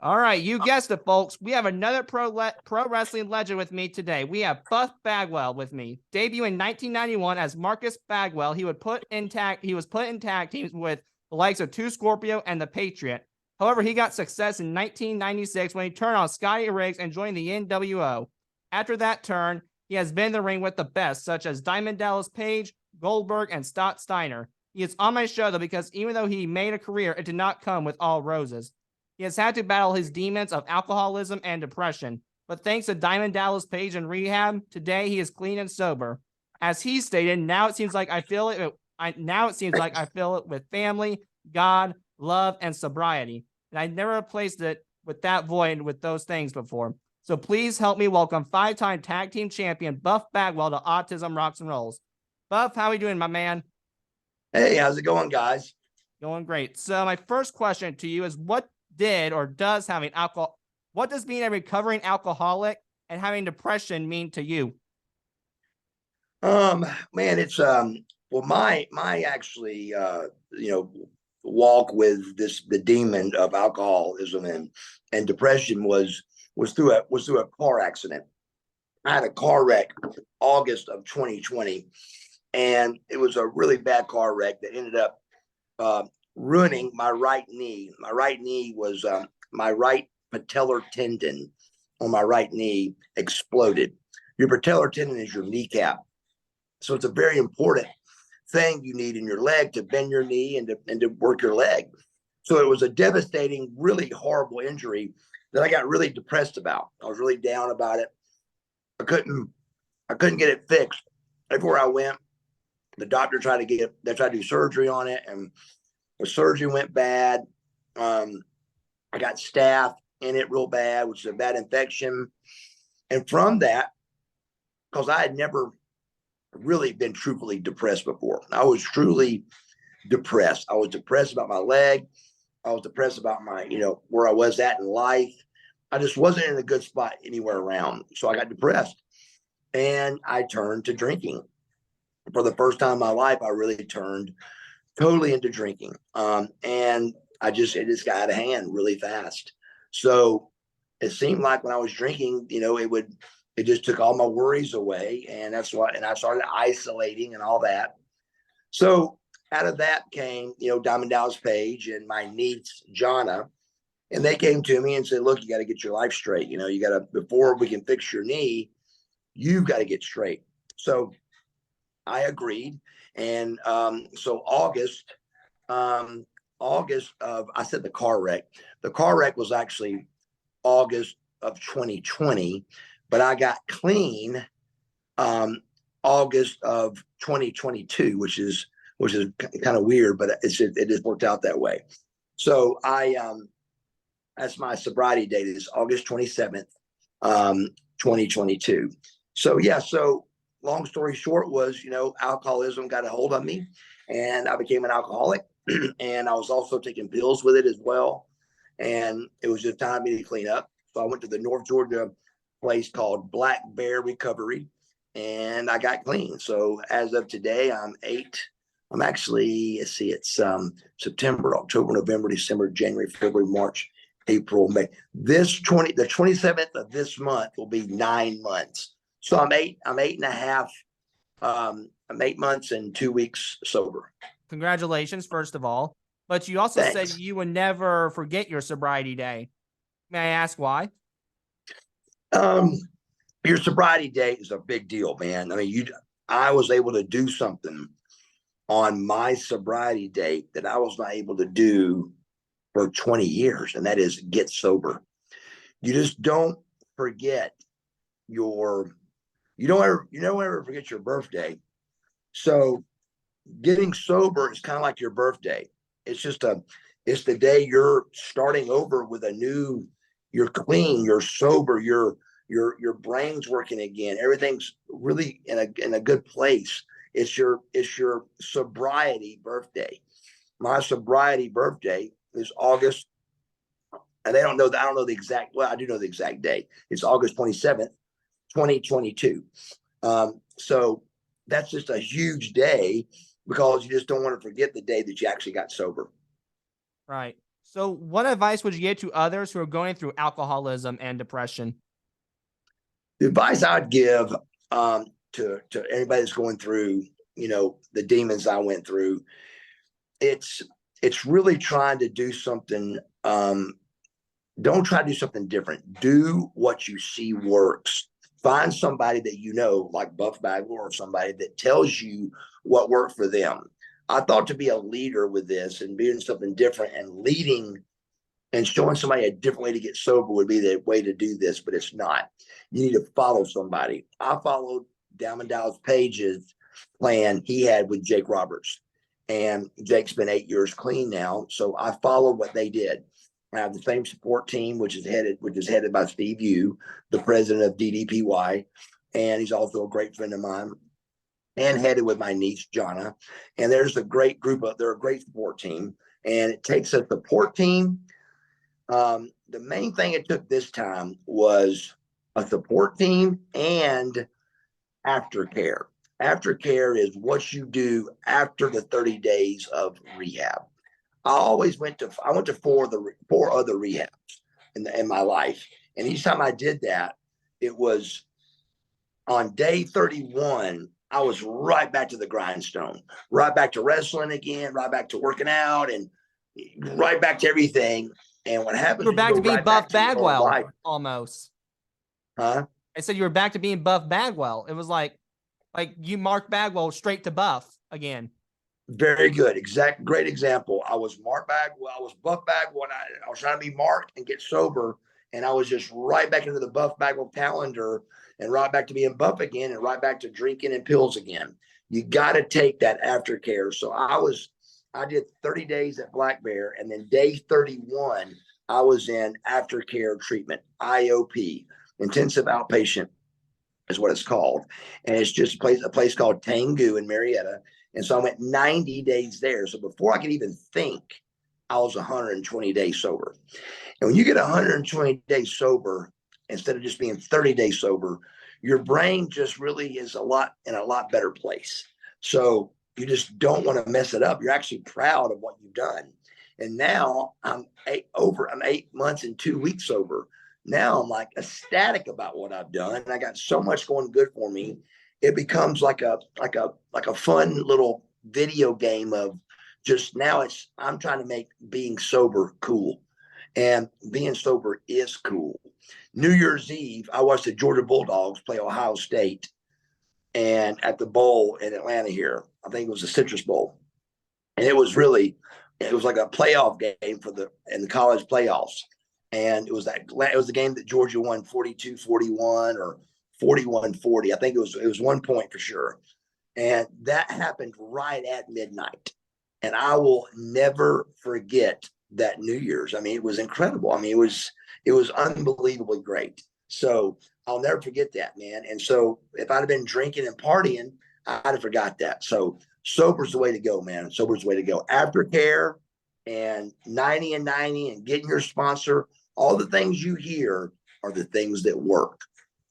All right, you guessed it, folks. We have another pro wrestling legend with me today. We have Buff Bagwell with me. Debut in 1991 as Marcus Bagwell, he was put in tag teams with the likes of Scorpio and the Patriot. However, he got success in 1996 when he turned on Scotty Riggs and joined the NWO. After that turn, he has been in the ring with the best, such as Diamond Dallas Page, Goldberg, and Scott Steiner. He is on my show, though, because even though he made a career, it did not come with all roses. He has had to battle his demons of alcoholism and depression, but thanks to Diamond Dallas Page and rehab, today he is clean and sober. As he stated, now it seems like I feel it. Now it seems like I feel it with family, God, love, and sobriety. And I never replaced it with that void with those things before. So please help me welcome five-time tag team champion Buff Bagwell to Autism Rocks and Rolls. Buff, how are you doing, my man? Hey, how's it going, guys? Going great. So my first question to you is, what does being a recovering alcoholic and having depression mean to you? Man, it's well, my actually walk with the demon of alcoholism and depression was through a car accident. I had a car wreck August of 2020, and it was a really bad car wreck that ended up ruining my right knee. My right knee was my right patellar tendon on my right knee exploded. Your patellar tendon is your kneecap. So it's a very important thing you need in your leg to bend your knee and to work your leg. So it was a devastating, really horrible injury that I got really depressed about. I was really down about it. I couldn't get it fixed. Everywhere I went, the doctor tried to do surgery on it, and the surgery went bad. I got staph in it real bad, which is a bad infection. And from that, because I had never really been truthfully depressed before, I was truly depressed. I was depressed about my leg. I was depressed about my, where I was at in life. I just wasn't in a good spot anywhere around. So I got depressed and I turned to drinking. For the first time in my life, I really turned totally into drinking. And it just got out of hand really fast. So it seemed like when I was drinking, it just took all my worries away. And I started isolating and all that. So out of that came, Diamond Dallas Page and my niece, Jonna. And they came to me and said, look, you got to get your life straight. Before we can fix your knee, you've got to get straight. So I agreed. And so August of, I said the car wreck. The car wreck was actually August of 2020, but I got clean August of 2022, which is kind of weird, but it just worked out that way. So that's my sobriety date is August 27th, 2022. So yeah, so long story short was, alcoholism got a hold of me and I became an alcoholic. And I was also taking pills with it as well. And it was just time for me to clean up. So I went to the North Georgia place called Black Bear Recovery and I got clean. So as of today, I'm actually, it's September, October, November, December, January, February, March, April, May. The 27th of this month will be 9 months. So I'm 8.5. I'm 8 months and 2 weeks sober. Congratulations, first of all. But you also Thanks. said you would never forget your sobriety day. May I ask why? Your sobriety day is a big deal, man. I mean, I was able to do something on my sobriety date that I was not able to do for 20 years, and that is get sober. You just don't forget you don't ever forget your birthday. So getting sober is kind of like your birthday. It's the day you're starting over with you're clean, you're sober, your brain's working again. Everything's really in a good place. It's your sobriety birthday. My sobriety birthday is August, and I don't know the exact. Well, I do know the exact day. It's August 27th, 2022. So that's just a huge day because you just don't want to forget the day that you actually got sober. Right. So what advice would you give to others who are going through alcoholism and depression? The advice I'd give to anybody that's going through, the demons I went through, it's really trying to do something. Don't try to do something different. Do what you see works. Find somebody that like Buff Bagwell, or somebody that tells you what worked for them. I thought to be a leader with this and doing something different and leading and showing somebody a different way to get sober would be the way to do this, but it's not. You need to follow somebody. I followed Diamond Dallas Page's plan he had with Jake Roberts, and Jake's been 8 years clean now. So I followed what they did. I have the same support team, which is headed by Steve Yu, the president of DDPY, and he's also a great friend of mine, and headed with my niece Jonna. And they're a great support team, and it takes a support team. The main thing it took this time was a support team and aftercare. Aftercare is what you do after the 30 days of rehab. I went to four other rehabs in my life. And each time I did that, it was on day 31, I was right back to the grindstone, right back to wrestling again, right back to working out, and right back to everything. And what happens? You were back to being Buff Bagwell life, almost. huh? I said you were back to being Buff Bagwell. It was like you marked Bagwell straight to Buff again. Very good. Great example. I was Mark Bagwell. I was Buff Bagwell. And I was trying to be Mark and get sober. And I was just right back into the Buff Bagwell calendar and right back to being Buff again and right back to drinking and pills again. You got to take that aftercare. So I did 30 days at Black Bear, and then day 31, I was in aftercare treatment, IOP, intensive outpatient is what it's called. And it's just a place called Tengu in Marietta. And so I went 90 days there. So before I could even think, I was 120 days sober. And when you get 120 days sober, instead of just being 30 days sober, your brain just really is in a lot better place. So you just don't want to mess it up. You're actually proud of what you've done. And now I'm 8 months and 2 weeks sober. Now I'm like ecstatic about what I've done. And I got so much going good for me. It becomes like a fun little video game of just now I'm trying to make being sober cool. And being sober is cool. New Year's Eve, I watched the Georgia Bulldogs play Ohio State, and at the bowl in Atlanta here, I think it was the Citrus Bowl. And it was like a playoff game in the college playoffs. And it was the game that Georgia won 42-41 or 41-40. I think it was 1 point for sure. And that happened right at midnight. And I will never forget that New Year's. I mean, it was incredible. I mean, it was unbelievably great. So I'll never forget that, man. And so if I'd have been drinking and partying, I'd have forgot that. So sober's the way to go, man. Sober's the way to go. Aftercare and 90 and 90 and getting your sponsor, all the things you hear are the things that work.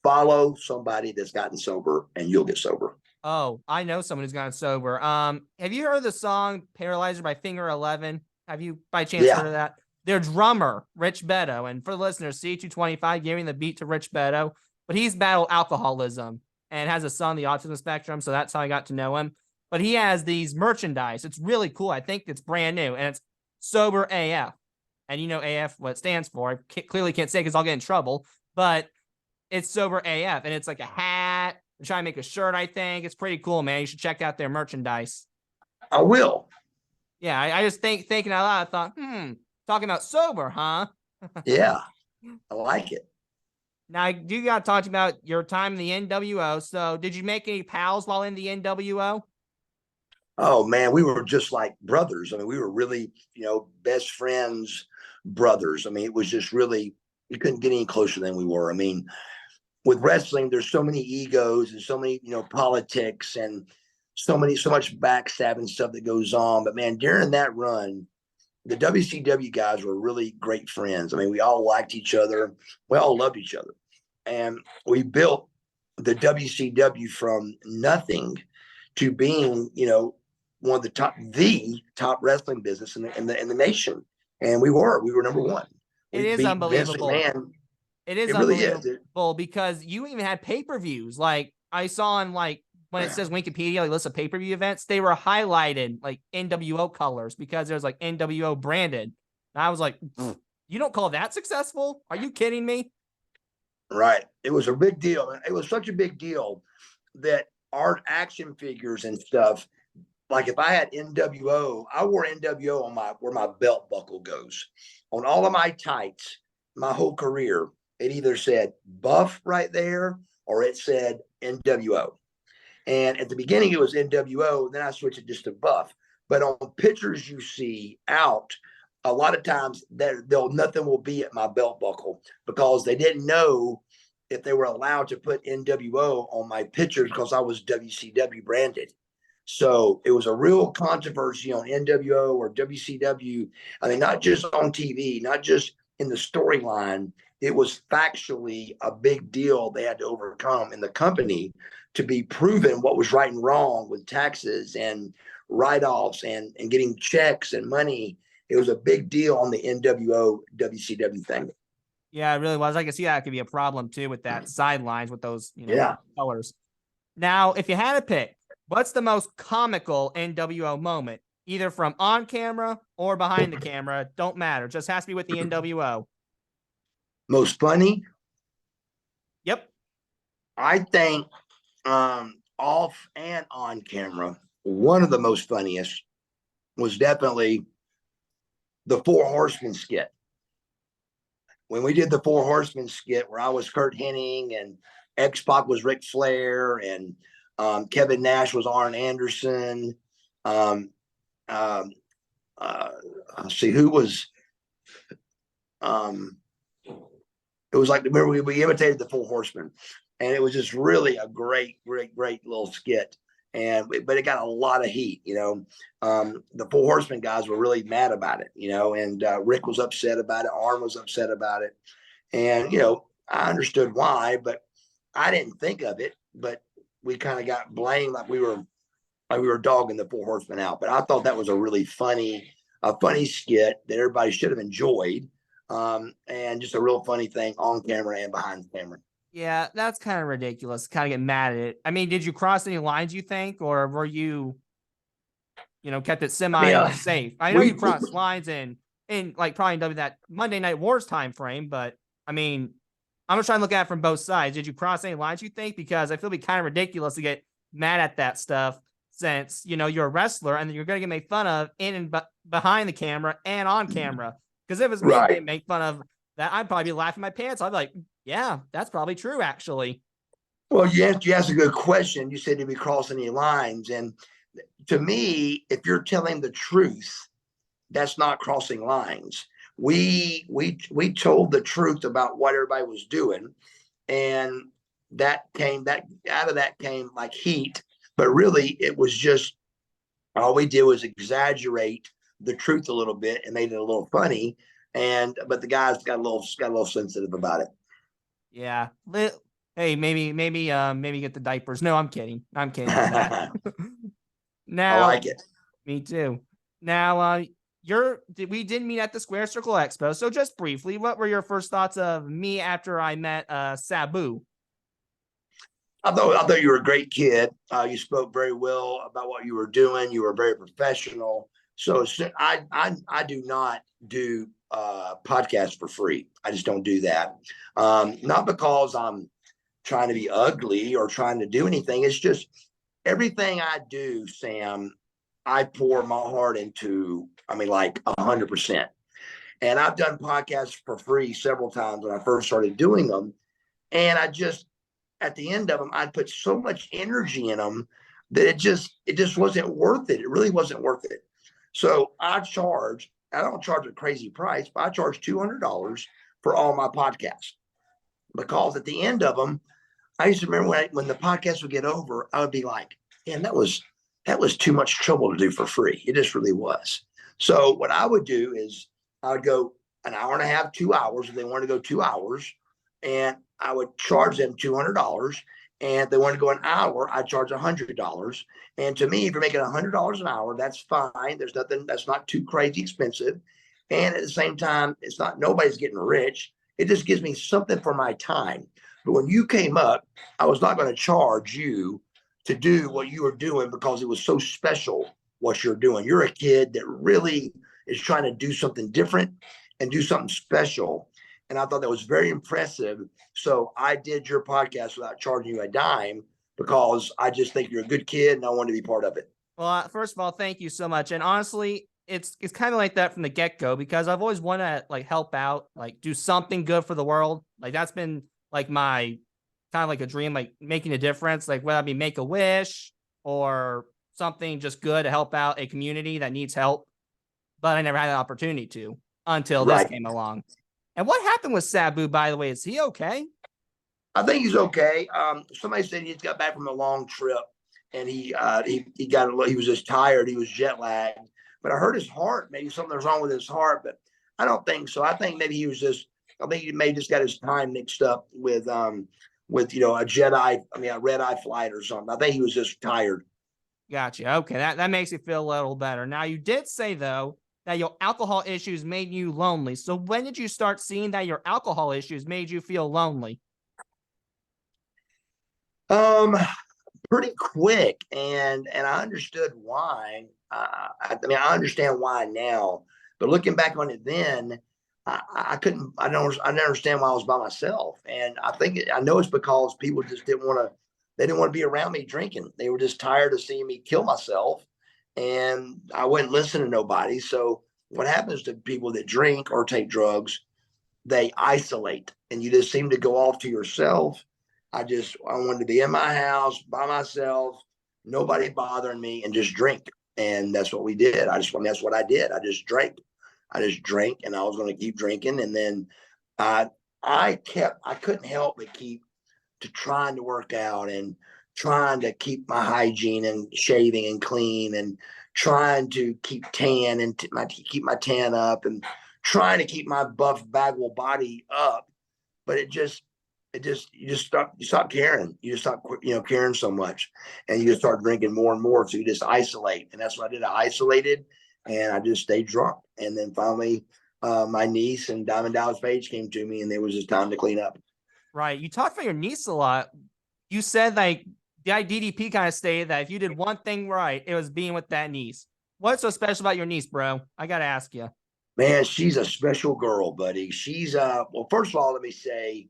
Follow somebody that's gotten sober and you'll get sober. Oh, I know someone who's gotten sober. Have you heard the song Paralyzer by Finger 11? Have you by chance heard of that? Their drummer, Rich Beto, and for the listeners, C225 giving the beat to Rich Beto, but he's battled alcoholism and has a son on the autism spectrum, so that's how I got to know him. But he has these merchandise. It's really cool. I think it's brand new, and it's Sober AF. And you know AF, what it stands for. I clearly can't say because I'll get in trouble, but it's Sober AF, and it's like a hat. I'm trying to make a shirt, I think. It's pretty cool, man. You should check out their merchandise. I will. Yeah, I just thinking out loud, I thought, talking about sober, huh? Yeah, I like it. Now, you got to talk about your time in the NWO. So did you make any pals while in the NWO? Oh, man, we were just like brothers. I mean, we were really, best friends, brothers. I mean, it was just really, you couldn't get any closer than we were. I mean, with wrestling, there's so many egos and so many, politics and so much backstabbing stuff that goes on. But man, during that run, the WCW guys were really great friends. I mean, we all liked each other. We all loved each other. And we built the WCW from nothing to being, one of the top wrestling business in the nation. And we were number one. It We is beat Vince unbelievable. McMahon. It is It really is. unbelievable because you even had pay-per-views. Like I saw on like when it says Wikipedia, like list of pay-per-view events, they were highlighted like NWO colors because there's like NWO branded. And I was like, you don't call that successful? Are you kidding me? Right. It was a big deal. It was such a big deal that our action figures and stuff, like if I had NWO, I wore NWO on where my belt buckle goes. On all of my tights, my whole career, it either said Buff right there or it said NWO. And at the beginning, it was NWO. Then I switched it just to Buff. But on pictures you see out, a lot of times nothing will be at my belt buckle because they didn't know if they were allowed to put NWO on my pictures because I was WCW branded. So it was a real controversy on NWO or WCW. I mean, not just on TV, not just in the storyline. It was factually a big deal they had to overcome in the company to be proven what was right and wrong with taxes and write-offs and getting checks and money. It was a big deal on the NWO WCW thing. Yeah, it really was. I can see that could be a problem too with that sidelines with those, colors. Now, if you had to pick, what's the most comical NWO moment? Either from on camera or behind the camera, don't matter. Just has to be with the NWO. Most funny? Yep. I think off and on camera, one of the most funniest was definitely the Four Horsemen skit. When we did the Four Horsemen skit where I was Kurt Hennig and X-Pac was Ric Flair and Kevin Nash was Arn Anderson. Let's see who was. It was like, remember, we imitated the Four Horsemen, and it was just really a great little skit. But it got a lot of heat, the Four Horsemen guys were really mad about it, and Rick was upset about it. Arn was upset about it. And, I understood why, but I didn't think of it, but we kind of got blamed like we were dogging the Four Horsemen out. But I thought that was a really funny skit that everybody should have enjoyed. And just a real funny thing on camera and behind the camera. Yeah, that's kind of ridiculous. Kind of get mad at it. I mean, did you cross any lines, you think, or were you, kept it safe? I know you crossed lines in like probably that Monday Night Wars time frame, but I mean, I'm just trying to look at it from both sides. Did you cross any lines, you think? Because I feel it'd be kind of ridiculous to get mad at that stuff since, you're a wrestler and you're going to get made fun of in and behind the camera and on camera. Because if it's me getting made fun of that, I'd probably be laughing my pants. I'd be like, yeah, that's probably true, actually. Well, you asked a good question. You said, did we cross any lines? And to me, if you're telling the truth, that's not crossing lines. We told the truth about what everybody was doing, and out of that came like heat. But really, it was just all we did was exaggerate the truth a little bit and made it a little funny. But the guys got a little sensitive about it. Yeah. Hey, maybe get the diapers. No, I'm kidding. I'm kidding. That. Now, I like it. Me too. Now, we did meet at the Square Circle Expo. So just briefly, what were your first thoughts of me after I met Sabu? I thought you were a great kid. You spoke very well about what you were doing. You were very professional. So I do not do podcasts for free. I just don't do that. Not because I'm trying to be ugly or trying to do anything. It's just everything I do, Sam, I pour my heart into, like 100%. And I've done podcasts for free several times when I first started doing them. And at the end of them, I'd put so much energy in them that it just wasn't worth it. It really wasn't worth it. So I don't charge a crazy price, but I charge $200 for all my podcasts, because at the end of them, I used to remember when the podcast would get over, I would be like, man, that was too much trouble to do for free. It just really was. So what I would do is I would go an hour and a half, 2 hours. If they wanted to go 2 hours, and I would charge them $200. And if they wanted to go an hour, I'd charge $100. And to me, if you're making $100 an hour, that's fine. There's nothing, that's not too crazy expensive. And at the same time, it's not, nobody's getting rich. It just gives me something for my time. But when you came up, I was not going to charge you to do what you were doing because it was so special what you're doing. You're a kid that really is trying to do something different and do something special. And I thought that was very impressive. So I did your podcast without charging you a dime because I just think you're a good kid and I want to be part of it. Well, first of all, thank you so much. And honestly, it's kind of like that from the get-go because I've always wanted to like help out, like do something good for the world. Like that's been like my kind of like a dream, like making a difference, like whether it be make a wish or something just good to help out a community that needs help. But I never had an opportunity to until this came along. And what happened with Sabu, by the way? Is he okay? I think he's okay. Somebody said he just got back from a long trip and he was just tired. He was jet lagged, but I heard his heart. Maybe something was wrong with his heart, but I don't think so. I think maybe I think he may just got his time mixed up with a red eye flight or something. I think he was just tired. Gotcha. Okay, that makes you feel a little better. Now, you did say though that your alcohol issues made you lonely. So when did you start seeing that your alcohol issues made you feel lonely? Pretty quick, and I understood why. I understand why now, but looking back on it then, I couldn't. I don't understand why I was by myself, and I know it's because people just didn't want to. They didn't want to be around me drinking. They were just tired of seeing me kill myself, and I wouldn't listen to nobody. So what happens to people that drink or take drugs? They isolate, and you just seem to go off to yourself. I wanted to be in my house by myself, nobody bothering me, and just drink. And that's what we did. That's what I did. I just drank, and I was going to keep drinking. And then I couldn't help but keep trying to work out and trying to keep my hygiene and shaving and clean and trying to keep tan and keep my tan up and trying to keep my Buff Bagwell body up. But you stop caring. You just stop, caring so much, and you just start drinking more and more. So you just isolate, and that's what I did. I isolated, and I just stayed drunk. And then finally, my niece and Diamond Dallas Page came to me, and it was just time to clean up. Right. You talked about your niece a lot. You said like the IDDP kind of stated that if you did one thing right, it was being with that niece. What's so special about your niece, bro? I got to ask you. Man, she's a special girl, buddy. She's well, first of all, let me say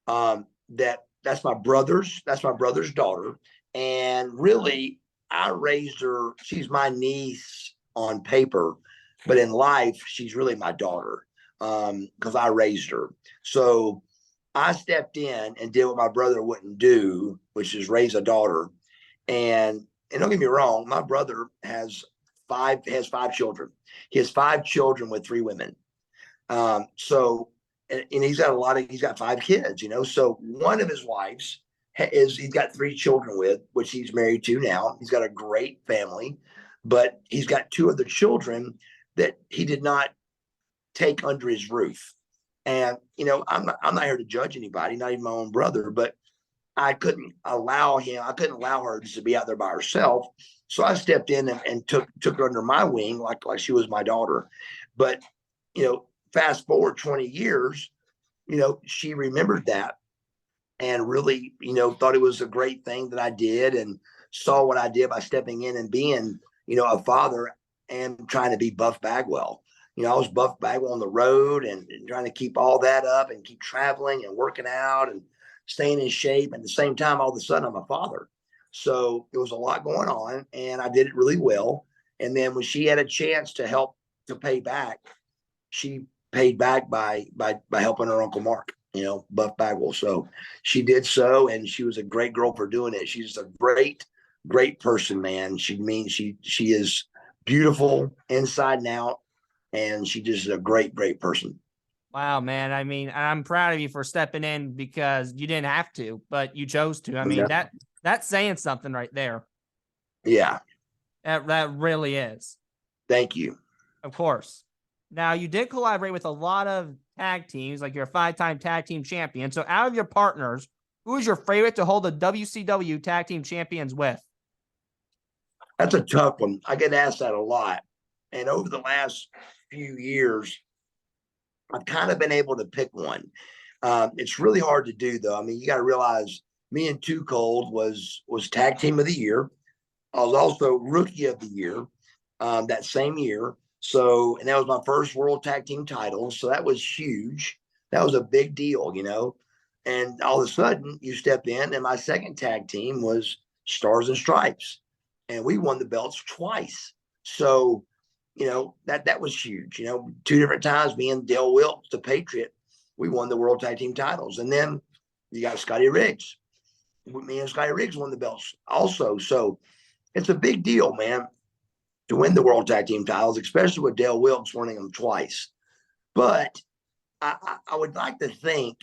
that's my brother's daughter. And really, I raised her. She's my niece on paper, but in life, she's really my daughter because I raised her. So I stepped in and did what my brother wouldn't do, which is raise a daughter. And don't get me wrong, my brother has five children. He has 5 children with 3 women. So he's got 5 kids, So one of his wives he's got 3 children with, which he's married to now. He's got a great family, but he's got 2 other children that he did not take under his roof. And, I'm not here to judge anybody, not even my own brother, but I couldn't allow her just to be out there by herself. So I stepped in and took her under my wing, like she was my daughter. But, fast forward 20 years, she remembered that and really, thought it was a great thing that I did and saw what I did by stepping in and being, a father and trying to be Buff Bagwell. I was Buff Bagwell on the road and trying to keep all that up and keep traveling and working out and staying in shape. At the same time, all of a sudden, I'm a father. So it was a lot going on, and I did it really well. And then when she had a chance to help to pay back, she paid back by helping her Uncle Mark, Buff Bagwell. So she did so, and she was a great girl for doing it. She's a great person, man. She is beautiful inside and out. And she just is a great person. Wow, man. I mean, I'm proud of you for stepping in because you didn't have to, but you chose to. I mean, that's saying something right there. Yeah. That really is. Thank you. Of course. Now, you did collaborate with a lot of tag teams, like you're a 5-time tag team champion. So out of your partners, who is your favorite to hold the WCW tag team champions with? That's a tough one. I get asked that a lot. And over the last few years, I've kind of been able to pick one. It's really hard to do, though. I mean, you got to realize me and Too Cold was tag team of the year. I was also rookie of the year that same year. So, and that was my first world tag team title. So that was huge. That was a big deal, you know. And all of a sudden, you step in, and my second tag team was Stars and Stripes, and we won the belts twice. So, you know, that was huge. You know, 2 different times, me and Dale Wilkes, the Patriot, we won the world tag team titles. And then you got Scotty Riggs. Me and Scotty Riggs won the belts also. So it's a big deal, man, to win the world tag team titles, especially with Dale Wilkes winning them twice. But I would like to think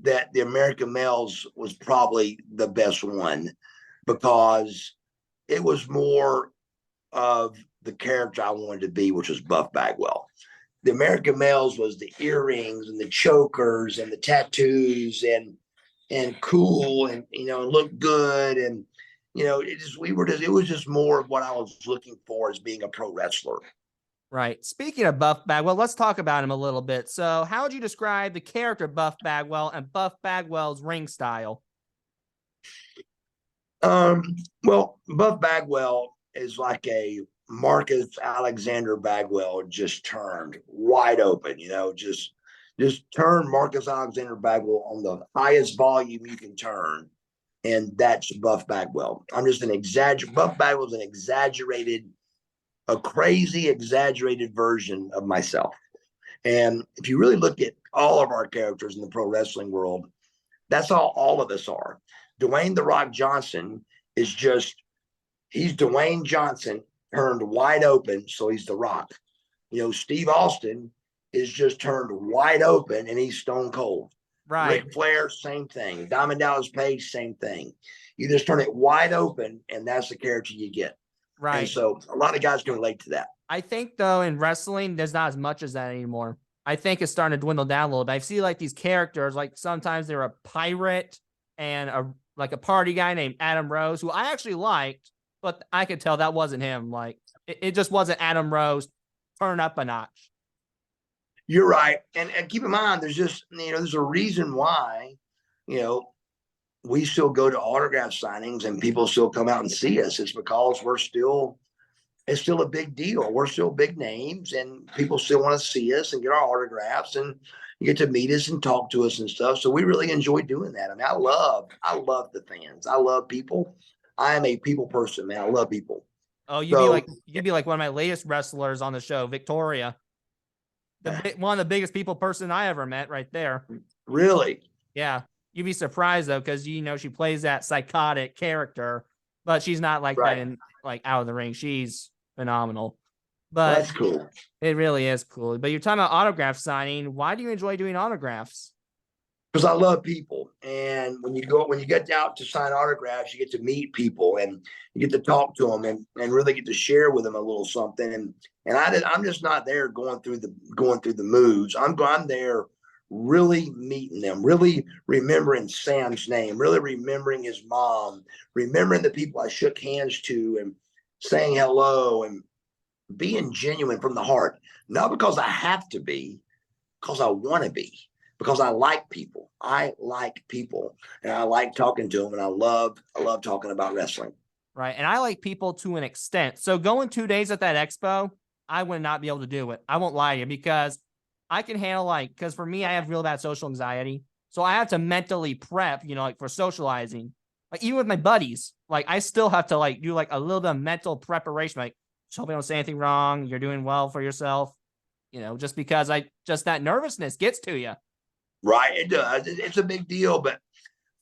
that the American Males was probably the best one, because it was more of the character I wanted to be, which was Buff Bagwell. The American Males was the earrings and the chokers and the tattoos and cool and, you know, look good. And, you know, it was just more of what I was looking for as being a pro wrestler. Right. Speaking of Buff Bagwell, let's talk about him a little bit. So how would you describe the character Buff Bagwell and Buff Bagwell's ring style? Well, Buff Bagwell is like a Marcus Alexander Bagwell just turned wide open, you know, just turn Marcus Alexander Bagwell on the highest volume you can turn. And that's Buff Bagwell. Buff Bagwell's an exaggerated, a crazy, exaggerated version of myself. And if you really look at all of our characters in the pro wrestling world, that's all of us are. Dwayne "The Rock" Johnson is he's Dwayne Johnson turned wide open, so he's The Rock. You know, Steve Austin is just turned wide open and he's Stone Cold. Right. Ric Flair, same thing. Diamond Dallas Page, same thing. You just turn it wide open and that's the character you get. Right. And so a lot of guys can relate to that. I think, though, in wrestling, there's not as much as that anymore. I think it's starting to dwindle down a little bit. I see like these characters, like sometimes they're a pirate and a party guy named Adam Rose, who I actually liked, but I could tell that wasn't him. Like it just wasn't Adam Rose turned up a notch. You're right. And keep in mind, there's a reason why, you know, we still go to autograph signings and people still come out and see us. It's because it's still a big deal. We're still big names and people still want to see us and get our autographs and you get to meet us and talk to us and stuff. So we really enjoy doing that. I mean, I love the fans. I love people. I am a people person, man. I love people. Oh, you'd be like one of my latest wrestlers on the show, Victoria. One of the biggest people person I ever met right there. Really? Yeah. You'd be surprised though, because you know she plays that psychotic character, but she's not like that in like out of the ring. She's phenomenal. But that's cool. It really is cool. But you're talking about autograph signing. Why do you enjoy doing autographs? Because I love people. And when you get out to sign autographs, you get to meet people and you get to talk to them and really get to share with them a little something. And I'm just not there going through the moves. I'm there really meeting them, really remembering Sam's name, really remembering his mom, remembering the people I shook hands to and saying hello and being genuine from the heart. Not because I have to be, because I want to be. Because I like people. I like people and I like talking to them and I love talking about wrestling. Right. And I like people to an extent. So going 2 days at that expo, I would not be able to do it. I won't lie to you because I can handle because for me, I have real bad social anxiety. So I have to mentally prep, you know, like for socializing, like even with my buddies, like I still have to like do like a little bit of mental preparation. Like, just hope I don't say anything wrong. You're doing well for yourself, you know, just because that nervousness gets to you. Right. It does. It's a big deal. But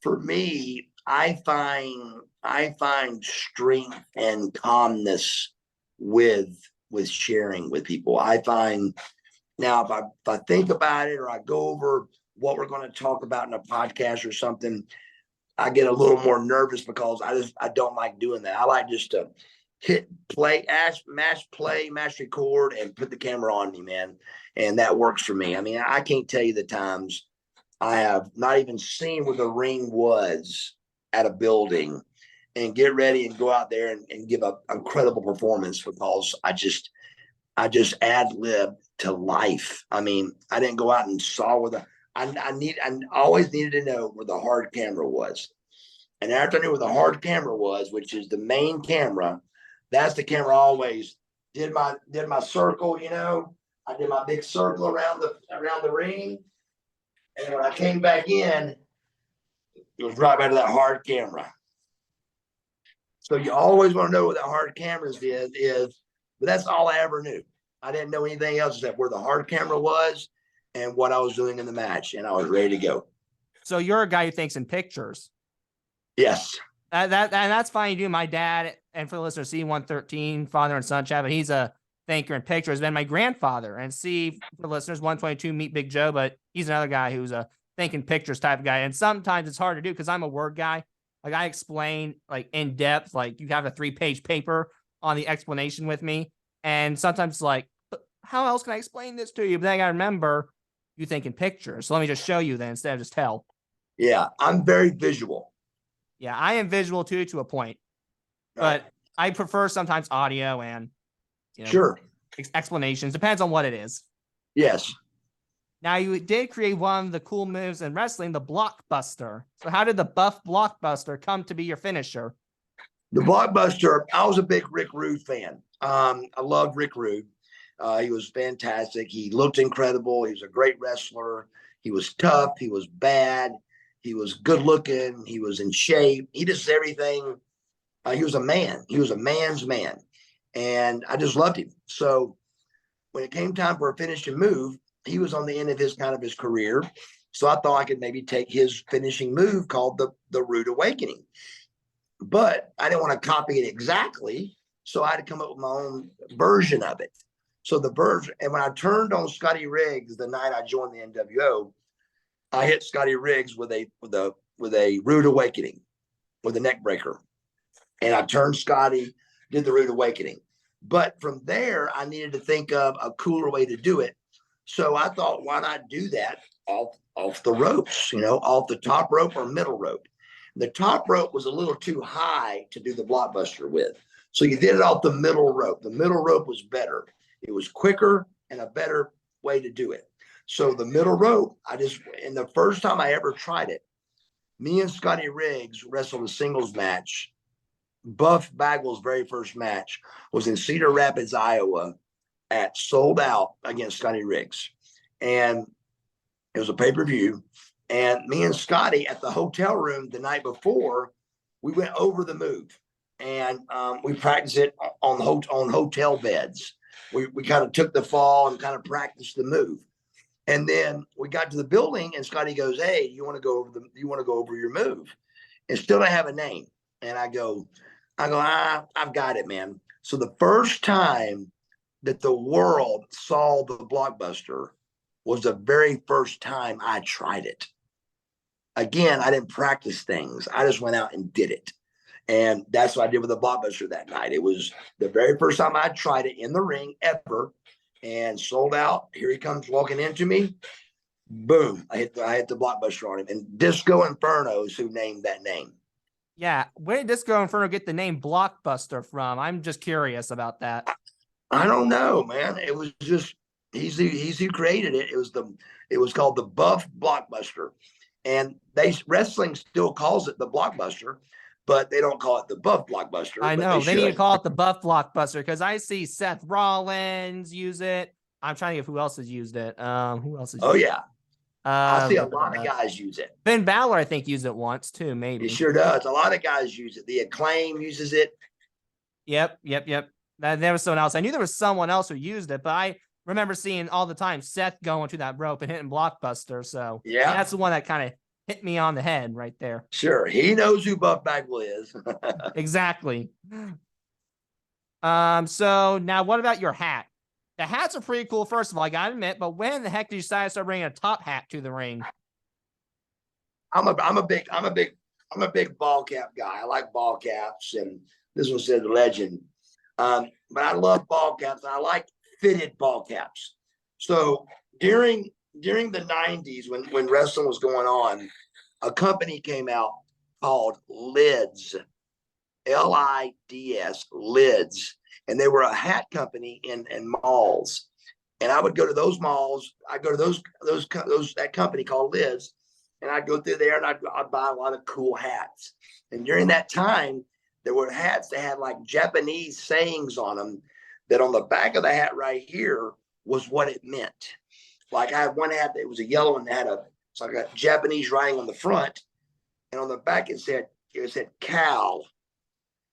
for me, I find strength and calmness with sharing with people. I find now if I think about it or I go over what we're going to talk about in a podcast or something, I get a little more nervous because I don't like doing that. I like just to hit play, mash record and put the camera on me, man. And that works for me. I mean, I can't tell you the times I have not even seen where the ring was at a building and get ready and go out there and give an incredible performance because I just ad lib to life. I mean, I didn't go out and saw where I always needed to know where the hard camera was. And after I knew where the hard camera was, which is the main camera, that's the camera I always did my circle, you know. I did my big circle around the ring. And when I came back in, it was right back to that hard camera. So you always want to know what that hard camera is, but that's all I ever knew. I didn't know anything else except where the hard camera was and what I was doing in the match, and I was ready to go. So you're a guy who thinks in pictures. Yes. That's fine. You do. My dad, and for the listeners, C113, father and son chat, but he's a thinker in pictures. Then my grandfather, and C, for the listeners, 122, meet Big Joe, but he's another guy who's a thinking pictures type of guy. And sometimes it's hard to do because I'm a word guy. Like I explain like in depth, like you have a 3-page paper on the explanation with me. And sometimes it's like, how else can I explain this to you? But then I got to remember you think in pictures. So let me just show you then instead of just tell. Yeah, I'm very visual. Yeah, I am visual too to a point, Right. but I prefer sometimes audio and Sure. Explanations. Depends on what it is. Yes. Now you did create one of the cool moves in wrestling, the blockbuster. So how did the Buff blockbuster come to be your finisher? The blockbuster, I was a big Rick Rude fan. I loved Rick Rude. He was fantastic. He looked incredible. He was a great wrestler. He was tough. He was bad. He was good looking. He was in shape. He just everything. He was a man. He was a man's man. And I just loved him. So when it came time for a finishing move, he was on the end of his career. So I thought I could maybe take his finishing move called the Rude Awakening. But I didn't want to copy it exactly. So I had to come up with my own version of it. So the version, and when I turned on Scotty Riggs the night I joined the NWO, I hit Scotty Riggs with a Rude Awakening, with a neck breaker. And I turned Scotty, did the Rude Awakening. But from there, I needed to think of a cooler way to do it. So I thought, why not do that off the ropes, off the top rope or middle rope. The top rope was a little too high to do the blockbuster with. So you did it off the middle rope. The middle rope was better. It was quicker and a better way to do it. So the middle rope, and the first time I ever tried it, me and Scotty Riggs wrestled a singles match. Buff Bagwell's very first match was in Cedar Rapids, Iowa, at Sold Out against Scotty Riggs. And it was a pay-per-view. And me and Scotty at the hotel room the night before, we went over the move. And we practiced it on hotel beds. We kind of took the fall and kind of practiced the move. And then we got to the building and Scotty goes, "Hey, you want to go over your move?" And still don't have a name. And I go, I've got it, man. So the first time that the world saw the blockbuster was the very first time I tried it. Again, I didn't practice things. I just went out and did it. And that's what I did with the blockbuster that night. It was the very first time I tried it in the ring ever, and Sold Out. Here he comes walking into me. Boom. I hit the blockbuster on him. And Disco Inferno is who named that name. Yeah. Where did Disco Inferno get the name Blockbuster from? I'm just curious about that. I don't know, man. It was just he's who created it. It was called the Buff Blockbuster. And wrestling still calls it the Blockbuster, but they don't call it the Buff Blockbuster. I know. They need to call it the Buff Blockbuster because I see Seth Rollins use it. I'm trying to get who else has used it. Who else has used it? I see a lot of guys use it. Finn Balor, I think, used it once too, maybe. He sure does. A lot of guys use it. The Acclaim uses it. Yep. There was someone else. I knew there was someone else who used it, but I remember seeing all the time Seth going to that rope and hitting Blockbuster. So yeah, that's the one that kind of hit me on the head right there. Sure. He knows who Buff Bagwell is. Exactly. So now what about your hat? The hats are pretty cool, first of all, I gotta admit, but when the heck did you decide to start bringing a top hat to the ring? I'm a big ball cap guy. I like ball caps, and this one says legend. But I love ball caps. And I like fitted ball caps. So during the 90s, when wrestling was going on, a company came out called Lids, Lids, and they were a hat company in malls. And I would go to those malls. I go to that company called Liz, and I'd go through there and I'd buy a lot of cool hats. And during that time, there were hats that had like Japanese sayings on them, that on the back of the hat right here was what it meant. Like I had one hat that was a yellow and had it's like a Japanese writing on the front, and on the back it said Cal,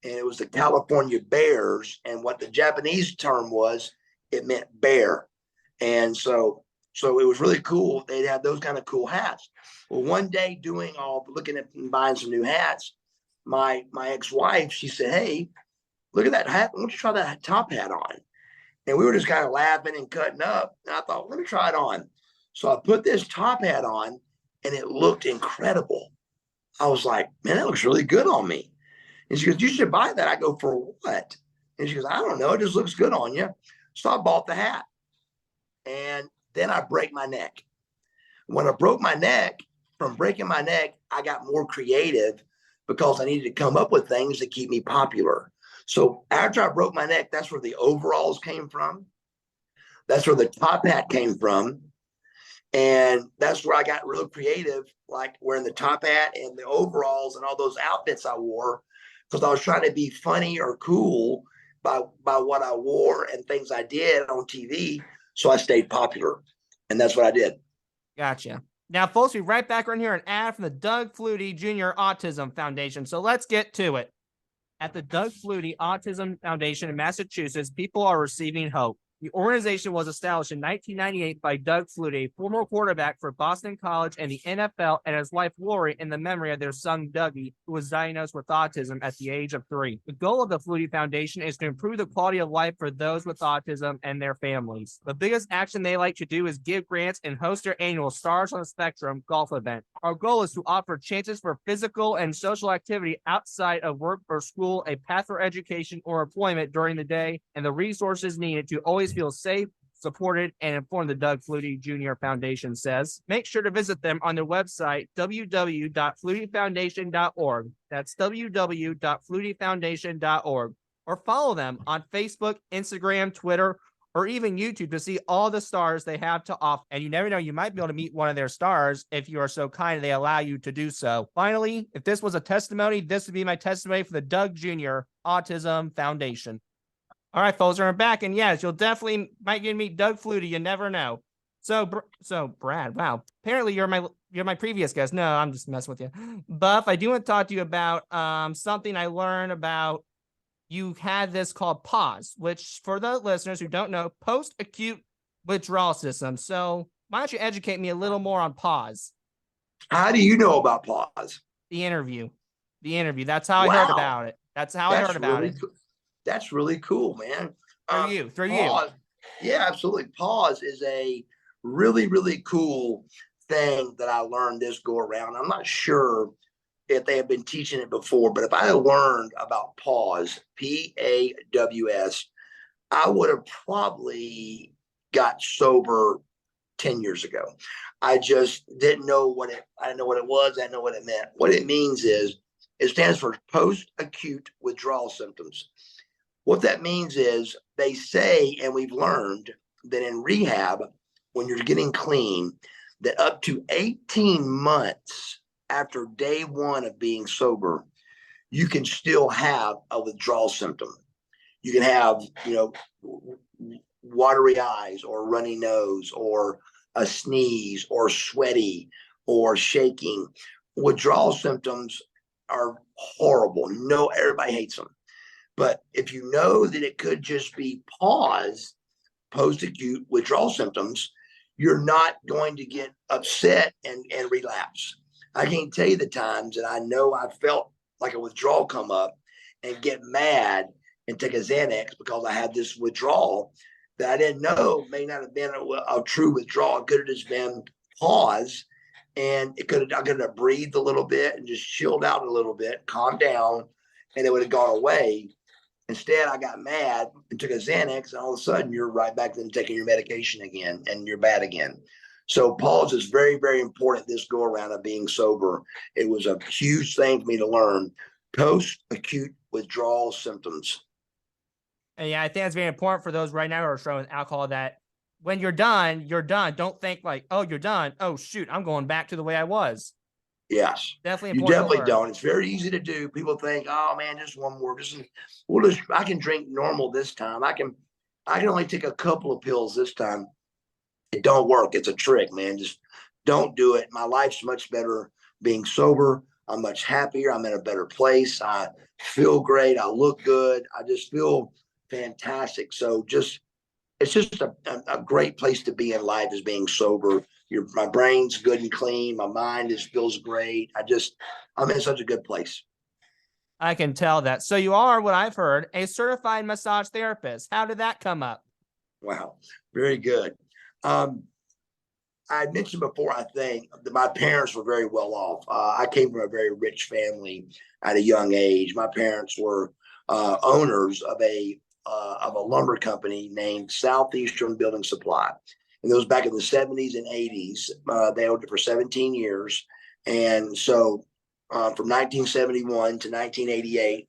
and it was the California Bears. And what the Japanese term was, it meant bear. And so it was really cool. They'd have those kind of cool hats. Well, one day looking at and buying some new hats, my ex-wife, she said, "Hey, look at that hat. Why don't you try that top hat on?" And we were just kind of laughing and cutting up. And I thought, let me try it on. So I put this top hat on, and it looked incredible. I was like, man, that looks really good on me. And she goes, "You should buy that." I go, "For what?" And she goes, "I don't know. It just looks good on you." So I bought the hat. And then I break my neck. When I broke my neck, from breaking my neck, I got more creative because I needed to come up with things to keep me popular. So after I broke my neck, that's where the overalls came from. That's where the top hat came from. And that's where I got real creative, like wearing the top hat and the overalls and all those outfits I wore, because I was trying to be funny or cool by what I wore and things I did on TV. So I stayed popular. And that's what I did. Gotcha. Now, folks, we're right back on here, an ad from the Doug Flutie Jr. Autism Foundation. So let's get to it. At the Doug Flutie Autism Foundation in Massachusetts, people are receiving hope. The organization was established in 1998 by Doug Flutie, former quarterback for Boston College and the NFL, and his wife Lori, in the memory of their son Dougie, who was diagnosed with autism at the age of 3. The goal of the Flutie Foundation is to improve the quality of life for those with autism and their families. The biggest action they like to do is give grants and host their annual Stars on the Spectrum golf event. Our goal is to offer chances for physical and social activity outside of work or school, a path for education or employment during the day, and the resources needed to always feel safe, supported, and informed, the Doug Flutie Jr. Foundation says. Make sure to visit them on their website, www.flutiefoundation.org. That's www.flutiefoundation.org. Or follow them on Facebook, Instagram, Twitter, or even YouTube to see all the stars they have to offer. And you never know, you might be able to meet one of their stars if you are so kind and they allow you to do so. Finally, if this was a testimony, this would be my testimony for the Doug Jr. Autism Foundation. All right, folks, we're back, and yes, you'll definitely might get to meet Doug Flutie. You never know. So Brad, wow, apparently you're my previous guest. No, I'm just messing with you, Buff. I do want to talk to you about something I learned about. You had this called PAUSE, which for the listeners who don't know, post-acute withdrawal system. So why don't you educate me a little more on PAUSE? How do you know about PAUSE? The interview. That's how I heard about it. That's how I heard about it. That's really cool, man. Through PAUSE, you. Yeah, absolutely. PAUSE is a really, really cool thing that I learned this go around. I'm not sure if they have been teaching it before, but if I had learned about PAWS, PAWS, I would have probably got sober 10 years ago. I just didn't know what it was. I didn't know what it meant. What it means is it stands for post-acute withdrawal symptoms. What that means is they say, and we've learned that in rehab, when you're getting clean, that up to 18 months after day one of being sober, you can still have a withdrawal symptom. You can have, watery eyes or runny nose or a sneeze or sweaty or shaking. Withdrawal symptoms are horrible. No, everybody hates them. But if you know that it could just be PAUSE, post-acute withdrawal symptoms, you're not going to get upset and relapse. I can't tell you the times that I know I felt like a withdrawal come up and get mad and take a Xanax because I had this withdrawal that I didn't know may not have been a true withdrawal. It could have just been PAUSE, and I could have breathed a little bit and just chilled out a little bit, calmed down, and it would have gone away. Instead, I got mad and took a Xanax, and all of a sudden you're right back then taking your medication again, and you're bad again. So PAUSE is very, very important this go around of being sober. It was a huge thing for me to learn. Post-acute withdrawal symptoms. And yeah, I think that's very important for those right now who are struggling with alcohol, that when you're done, you're done. Don't think like, oh, you're done. Oh, shoot, I'm going back to the way I was. Yes, Definitely you important to definitely learn. don't. It's very easy to do. People think, oh man, just one more. I can drink normal this time. I can only take a couple of pills this time. It don't work. It's a trick, man. Just don't do it. My life's much better being sober. I'm much happier. I'm in a better place. I feel great. I look good. I just feel fantastic. So it's just a great place to be in life, is being sober. My brain's good and clean. My mind feels great. I'm in such a good place. I can tell that. So you are, what I've heard, a certified massage therapist. How did that come up? Wow. Very good. Um, I mentioned before, I think, that my parents were very well off. I came from a very rich family at a young age. My parents were owners of a lumber company named Southeastern Building Supply. And it was back in the 70s and 80s. They owned it for 17 years. And so from 1971 to 1988,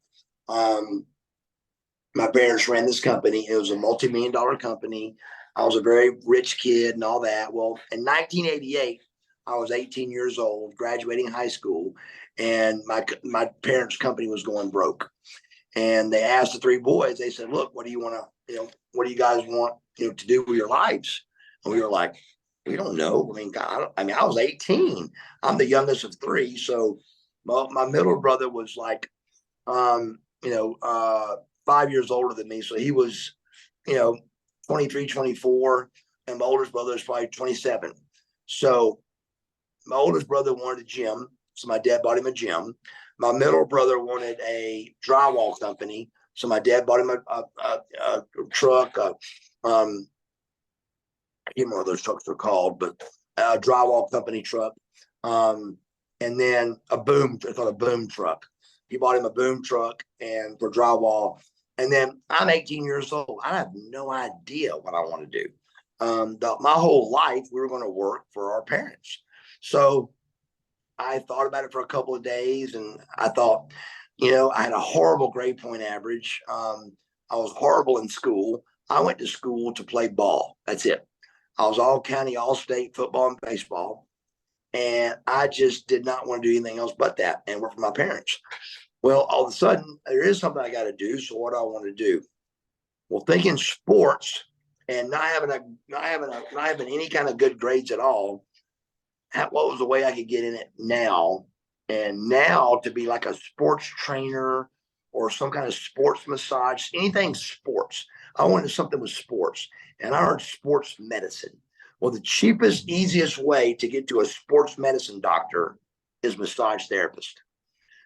my parents ran this company. It was a multi-million-dollar company. I was a very rich kid and all that. Well, in 1988, I was 18 years old, graduating high school, and my parents' company was going broke. And they asked the three boys. They said, "Look, what do you want to, what do you guys want, to do with your lives?" And we were like, "We don't know. I mean, God, I was 18. I'm the youngest of three, so my middle brother was like, um, you know, uh, 5 years older than me. So he was, you know, 23, 24, and my oldest brother is probably 27. So my oldest brother wanted a gym. So my dad bought him a gym. My middle brother wanted a drywall company. So my dad bought him a truck. I can't remember what those trucks are called, but a drywall company truck. And then it's called a boom truck. He bought him a boom truck and for drywall. And then I'm 18 years old. I have no idea what I want to do. My whole life, we were going to work for our parents. So I thought about it for a couple of days, and I thought, I had a horrible grade point average. I was horrible in school. I went to school to play ball. That's it. I was all county, all state football and baseball. And I just did not want to do anything else but that and work for my parents. Well, all of a sudden, there is something I got to do. So what do I want to do? Well, thinking sports and not having any kind of good grades at all, what was the way I could get in it now? And now to be like a sports trainer or some kind of sports massage, anything sports. I wanted something with sports, and I heard sports medicine. Well, the cheapest, easiest way to get to a sports medicine doctor is massage therapist.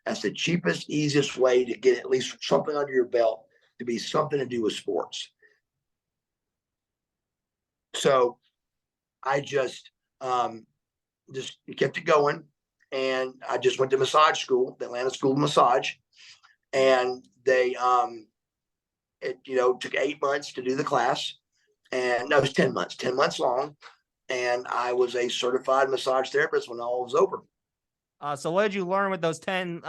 That's the cheapest, easiest way to get at least something under your belt to be something to do with sports. So I just kept it going. And I just went to massage school, the Atlanta School of Massage. And they, took 8 months to do the class. And no, it was 10 months, 10 months long. And I was a certified massage therapist when all was over. So what did you learn with those 10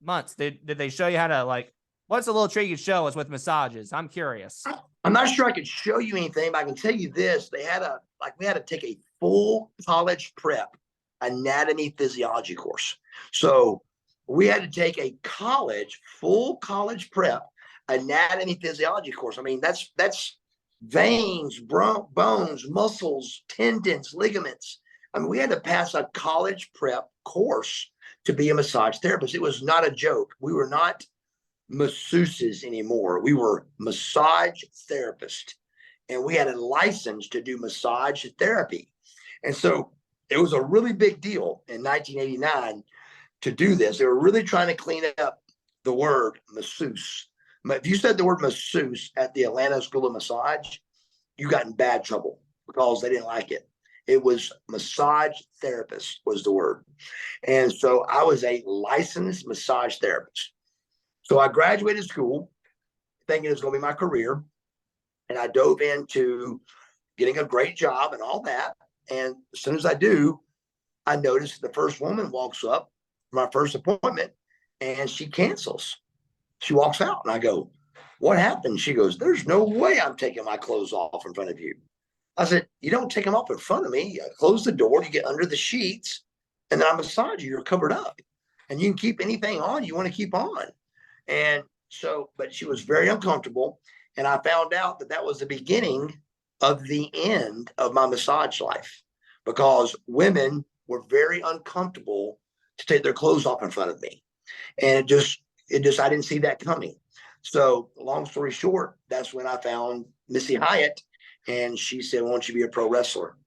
months? Did they show you how to, what's a little trick you show us with massages? I'm curious. I'm not sure I could show you anything, but I can tell you this. We had to take a full college prep anatomy physiology course. So we had to take a full college prep anatomy physiology course. I mean, that's veins, bones, muscles, tendons, ligaments. I mean, we had to pass a college prep course to be a massage therapist. It was not a joke. We were not masseuses anymore. We were massage therapists, and we had a license to do massage therapy. And so it was a really big deal in 1989 to do this. They were really trying to clean up the word masseuse. If you said the word masseuse at the Atlanta School of Massage, you got in bad trouble because they didn't like it. It was massage therapist was the word. And so I was a licensed massage therapist. So I graduated school thinking it was going to be my career. And I dove into getting a great job and all that. And as soon as I do, I noticed the first woman walks up for my first appointment and she cancels. She walks out and I go, What happened? She goes, there's no way I'm taking my clothes off in front of you. I said, you don't take them off in front of me. I close the door, you get under the sheets, and then I massage you. You're covered up. And you can keep anything on you want to keep on. And so, but she was very uncomfortable. And I found out that that was the beginning of the end of my massage life because women were very uncomfortable to take their clothes off in front of me. And I didn't see that coming. So long story short, that's when I found Missy Hyatt, and she said, won't you be a pro wrestler?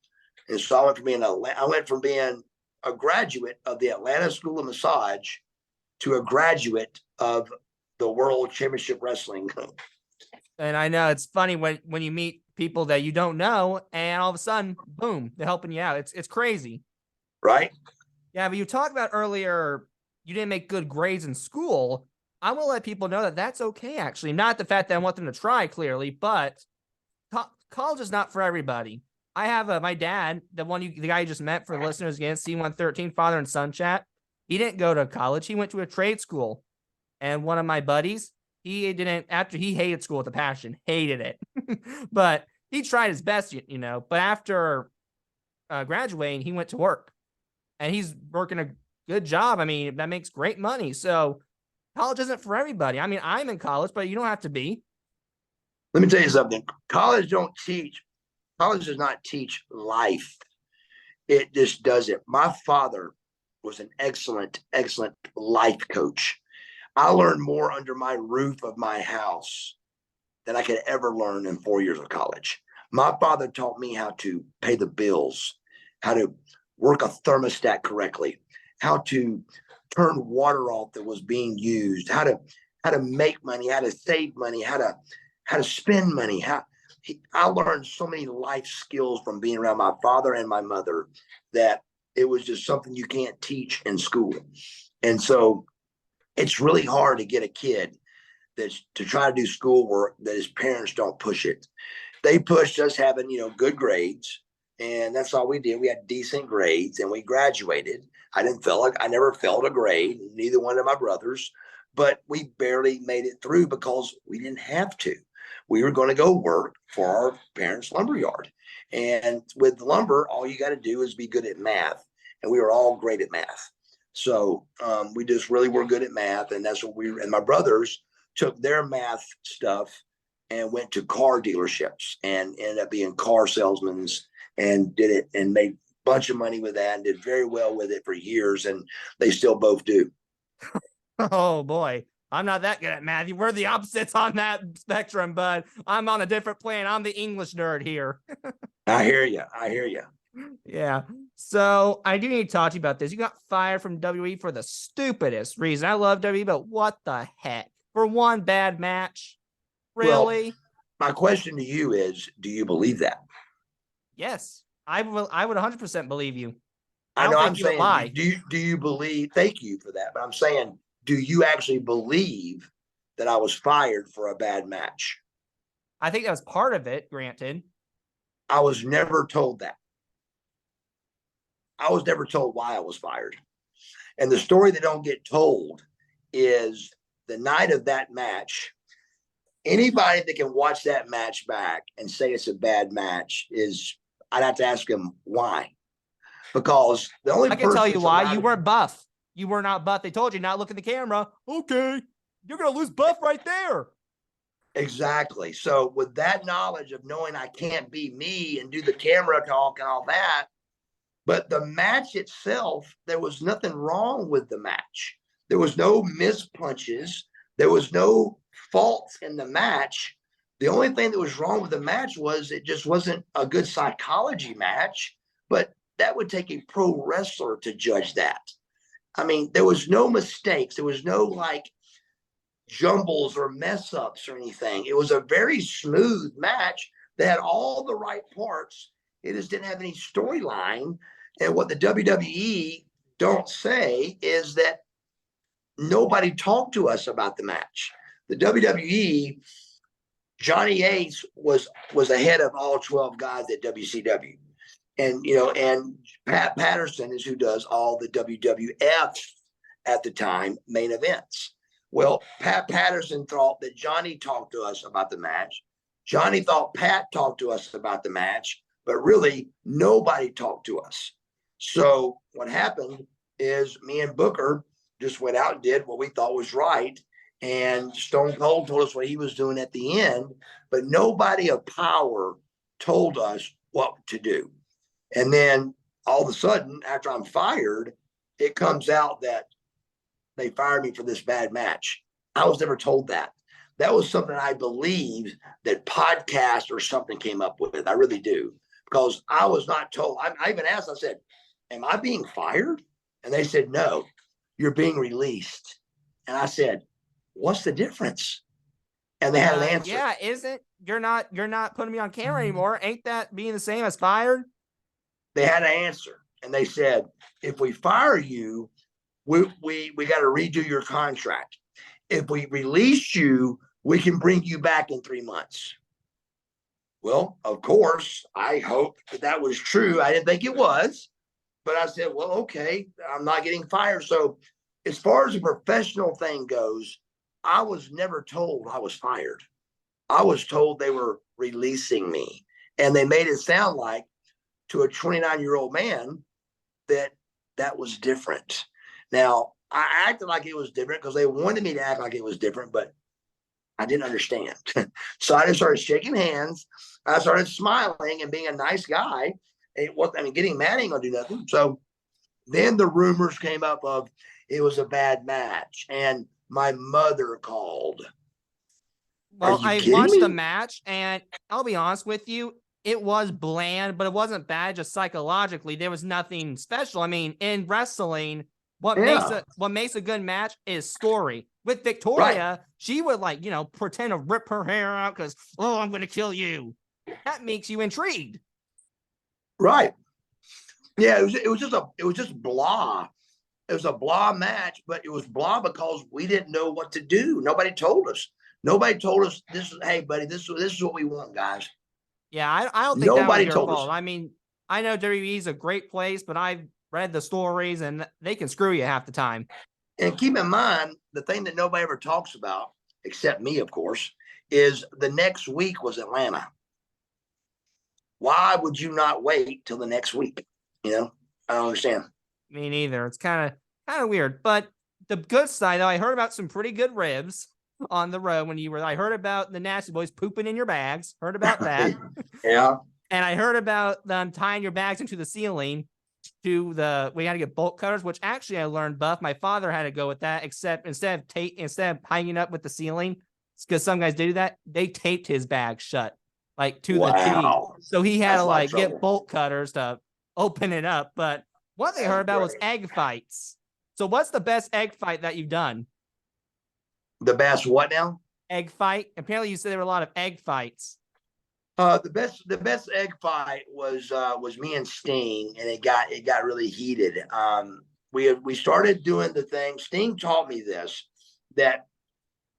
And so I went from being a graduate of the Atlanta School of Massage to a graduate of the World Championship Wrestling. And I know it's funny when you meet people that you don't know, and all of a sudden, boom, they're helping you out. It's crazy. Right? Yeah, but you talked about earlier, you didn't make good grades in school. I will let people know that that's okay, actually. Not the fact that I want them to try, clearly, but college is not for everybody. I have my dad, the guy you just met for listeners again, C113, father and son chat. He didn't go to college. He went to a trade school. And one of my buddies, he hated school with a passion, hated it. But he tried his best, but after graduating, he went to work. And he's working a good job. I mean, that makes great money. So college isn't for everybody. I mean, I'm in college, but you don't have to be. Let me tell you something. College does not teach life. It just does it. My father was an excellent, excellent life coach. I learned more under my roof of my house than I could ever learn in 4 years of college. My father taught me how to pay the bills, how to work a thermostat correctly, how to turn water off that was being used, how to make money, how to save money, how to spend money. I learned so many life skills from being around my father and my mother that it was just something you can't teach in school. And so it's really hard to get a kid that's to try to do schoolwork that his parents don't push it. They pushed us having, good grades. And that's all we did. We had decent grades and we graduated. I never failed a grade, neither one of my brothers, but we barely made it through because we didn't have to. We were going to go work for our parents' lumberyard. And with lumber, all you got to do is be good at math. And we were all great at math. So we just really were good at math. And that's what and my brothers took their math stuff and went to car dealerships and ended up being car salesmen and did it and made a bunch of money with that and did very well with it for years. And they still both do. Oh boy. I'm not that good at math. We're the opposites on that spectrum, but I'm on a different plane. I'm the English nerd here. I hear you. Yeah. So I do need to talk to you about this. You got fired from WWE for the stupidest reason. I love WWE, but what the heck? For one bad match? Really? Well, my question to you is, do you believe that? Yes. I would 100% believe you. I know I'm saying, do you believe, thank you for that, but I'm saying, do you actually believe that I was fired for a bad match? I think that was part of it, granted. I was never told that. I was never told why I was fired. And the story that don't get told is the night of that match, anybody that can watch that match back and say it's a bad match I'd have to ask them why. Because the only I can tell you why. You weren't buff. You were not buff. They told you not look at the camera. Okay. You're going to lose buff right there. Exactly. So with that knowledge of knowing I can't be me and do the camera talk and all that, but the match itself, there was nothing wrong with the match. There was no missed punches. There was no faults in the match. The only thing that was wrong with the match was it just wasn't a good psychology match, but that would take a pro wrestler to judge that. I mean, there was no mistakes. There was no jumbles or mess ups or anything. It was a very smooth match that had all the right parts. It just didn't have any storyline. And what the WWE don't say is that nobody talked to us about the match. The WWE, Johnny Ace was ahead of all 12 guys at WCW. And Pat Patterson is who does all the WWF at the time main events. Well, Pat Patterson thought that Johnny talked to us about the match. Johnny thought Pat talked to us about the match, but really nobody talked to us. So what happened is me and Booker just went out and did what we thought was right. And Stone Cold told us what he was doing at the end, but nobody of power told us what to do. And then all of a sudden, after I'm fired, it comes out that they fired me for this bad match. I was never told that. That was something I believe that podcast or something came up with. I really do, because I was not told. I even asked, I said, am I being fired? And they said, no, you're being released. And I said, what's the difference? And they had an answer. Yeah, you're not putting me on camera anymore. Ain't that being the same as fired? They had an answer. And they said, if we fire you, we got to redo your contract. If we release you, we can bring you back in 3 months. Well, of course, I hoped that was true. I didn't think it was, but I said, well, okay, I'm not getting fired. So as far as the professional thing goes, I was never told I was fired. I was told they were releasing me, and they made it sound like to a 29-year-old man that was different. Now, I acted like it was different because they wanted me to act like it was different, but I didn't understand. So I just started shaking hands. I started smiling and being a nice guy. Getting mad ain't gonna do nothing. So then the rumors came up of it was a bad match, and my mother called. Well, I watched the match, and I'll be honest with you, it was bland, but it wasn't bad. Just psychologically, there was nothing special. I mean, in wrestling, what makes a good match is story. With Victoria, she would pretend to rip her hair out because, oh, I'm going to kill you. That makes you intrigued. Right. Yeah, it was just blah. It was a blah match, but it was blah because we didn't know what to do. Nobody told us. Nobody told us this. Hey, buddy, this is what we want, guys. Yeah, I don't think Nobody that was your told fault. us. I mean, I know WWE is a great place, but I've read the stories, and they can screw you half the time. And keep in mind, the thing that nobody ever talks about, except me, of course, is the next week was Atlanta. Why would you not wait till the next week? I don't understand. Me neither. It's kind of weird. But the good side, though, I heard about some pretty good ribs on the road when you were. I heard about the Nasty Boys pooping in your bags. Heard about that. Yeah. And I heard about them tying your bags into the ceiling. We got to get bolt cutters, which actually I learned, Buff. My father had to go with that, except instead of hanging up with the ceiling, because some guys do that, they taped his bag shut, to the T. So he had to get bolt cutters to open it up. But what they heard about was egg fights. So what's the best egg fight that you've done? The best what now? Egg fight. Apparently you said there were a lot of egg fights. The best egg fight was me and Sting, and it got really heated. We started doing the thing. Sting taught me this, that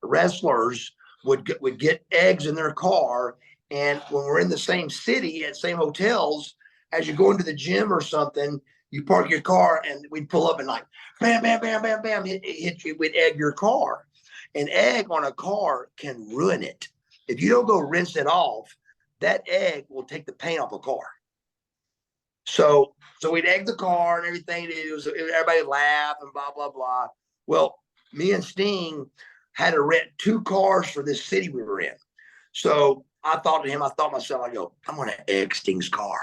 wrestlers would get eggs in their car, and when we're in the same city at same hotels, as you go into the gym or something, you park your car, and we'd pull up and bam, bam, bam, bam, bam, hit you with egg your car. An egg on a car can ruin it. If you don't go rinse it off, that egg will take the paint off a car. So we'd egg the car and everything. Everybody laugh and blah, blah, blah. Well, me and Sting had to rent 2 cars for this city we were in. So I thought myself, I go, I'm going to egg Sting's car.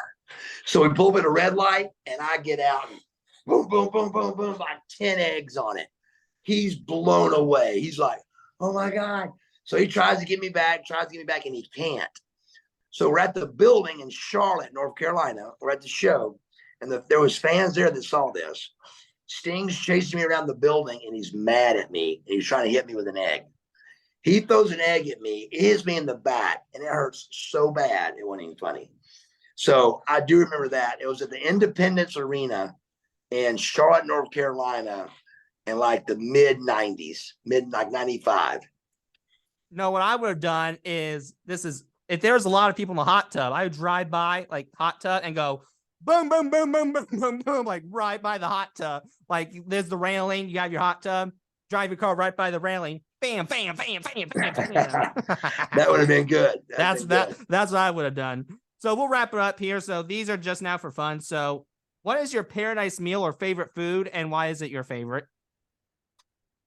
So we pull up at a red light, and I get out and boom, boom, boom, boom, boom, like 10 eggs on it. He's blown away. He's like, oh my God. So he tries to get me back, and he can't. So we're at the building in Charlotte, North Carolina. We're at the show, and there was fans there that saw this. Sting's chasing me around the building, and he's mad at me, and he's trying to hit me with an egg. He throws an egg at me. It hits me in the back, and it hurts so bad, it wasn't even funny. So I do remember that. It was at the Independence Arena in Charlotte, North Carolina, in the mid-90s, 95. No, what I would have done is if there's a lot of people in the hot tub, I would drive by hot tub and go boom, boom, boom, boom, boom, boom, boom, right by the hot tub. There's the railing, you have your hot tub. Drive your car right by the railing. Bam, bam, bam, bam, bam, bam. That would have been good. That's what I would have done. So we'll wrap it up here. So these are just now for fun. So what is your paradise meal or favorite food, and why is it your favorite?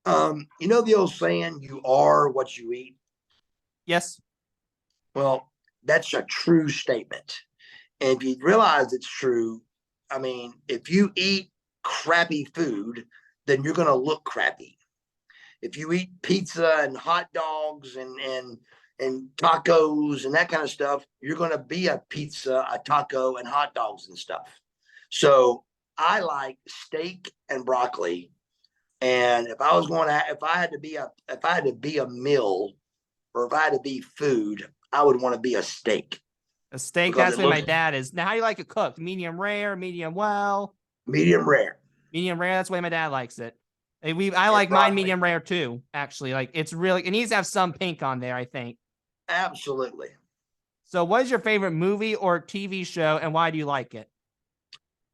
You know the old saying, you are what you eat? Yes. Well, that's a true statement. And if you realize it's true, I mean, if you eat crappy food, then you're going to look crappy. If you eat pizza and hot dogs and tacos and that kind of stuff, you're going to be a pizza, a taco, and hot dogs and stuff. So I like steak and broccoli. And if I was going to, if I had to be a meal, or if I had to be food, I would want to be a steak. A steak, that's the way my dad is. Now, how do you like it cooked? Medium rare, medium well? Medium rare. Medium rare, that's the way my dad likes it. I like mine medium rare too, actually. Like, it's really, it needs to have some pink on there, I think. Absolutely. So what is your favorite movie or TV show, and why do you like it?